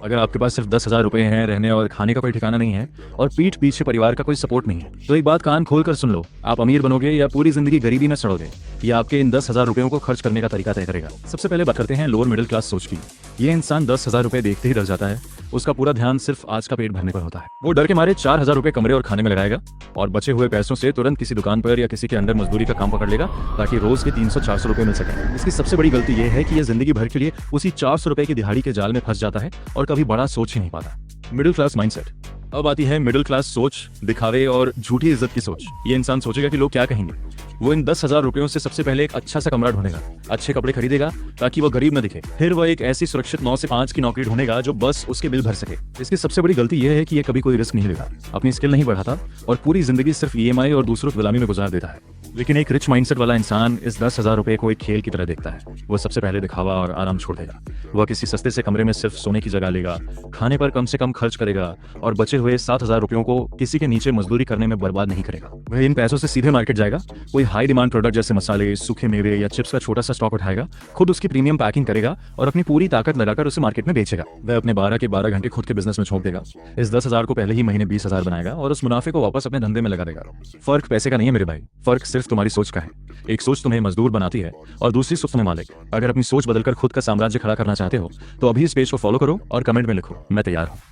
अगर आपके पास सिर्फ 10,000 रुपए हैं, रहने और खाने का कोई ठिकाना नहीं है और पीठ पीछे परिवार का कोई सपोर्ट नहीं है, तो एक बात कान खोल कर सुन लो, आप अमीर बनोगे या पूरी जिंदगी गरीबी में सड़ोगे, ये आपके इन 10,000 रुपयों को खर्च करने का तरीका तय करेगा। सबसे पहले बात करते हैं लोअर मिडिल क्लास सोच की। ये इंसान 10,000 रुपए देखते ही डर जाता है। उसका पूरा ध्यान सिर्फ आज का पेट भरने पर होता है। वो डर के मारे 4,000 रुपए कमरे और खाने में लगाएगा और बचे हुए पैसों से तुरंत किसी दुकान पर या किसी के अंडर मजदूरी का काम पकड़ लेगा ताकि रोज के 300-400 रुपए मिल सके। इसकी सबसे बड़ी गलती यह है कि यह जिंदगी भर के लिए उसी 400 रुपए की दिहाड़ी के जाल में फंस जाता है और कभी बड़ा सोच ही नहीं पाता। Middle class mindset. अब आती है मिडिल क्लास सोच, दिखावे और झूठी इज्जत की सोच। ये इंसान सोचेगा कि लोग क्या कहेंगे। वो इन 10,000 रुपयों से सबसे पहले एक अच्छा सा कमरा ढूंढेगा, अच्छे कपड़े खरीदेगा ताकि वो गरीब न दिखे। फिर वह एक ऐसी सुरक्षित 9 से 5 की नौकरी ढूंढेगा जो बस उसके बिल भर सके। इसकी सबसे बड़ी गलती यह है कि यह कभी कोई रिस्क नहीं लेता, अपनी स्किल नहीं बढ़ाता और पूरी जिंदगी सिर्फ EMI और दूसरों की गुलामी में गुजार देता है। लेकिन एक रिच माइंडसेट वाला इंसान इस 10,000 रुपए को एक खेल की तरह देखता है। वो सबसे पहले दिखावा और आराम छोड़ देगा। वह किसी सस्ते से कमरे में सिर्फ सोने की जगह लेगा, खाने पर कम से कम खर्च करेगा और बचे हुए 7,000 रुपयों को किसी के नीचे मजदूरी करने में बर्बाद नहीं करेगा। वह इन पैसों से सीधे मार्केट जाएगा, कोई हाई डिमांड प्रोडक्ट जैसे मसाले, सूखे मेवे या चिप्स का छोटा सा स्टॉक उठाएगा, खुद उसकी प्रीमियम पैकिंग करेगा और अपनी पूरी ताकत लगाकर उसे मार्केट में बेचेगा। वह अपने 12 के 12 घंटे खुद के बिजनेस में झोंक देगा। इस 10,000 को पहले ही महीने 20,000 बनाएगा और उस मुनाफे को वापस अपने धंधे में लगा देगा। फर्क पैसे का नहीं है मेरे भाई, फर्क सिर्फ तुम्हारी सोच का है। एक सोच तुम्हें मजदूर बनाती है और दूसरी सोच तुम्हें मालिक। अगर अपनी सोच बदलकर खुद का साम्राज्य खड़ा करना चाहते हो तो अभी इस पेज को फॉलो करो और कमेंट में लिखो, मैं तैयार हूं।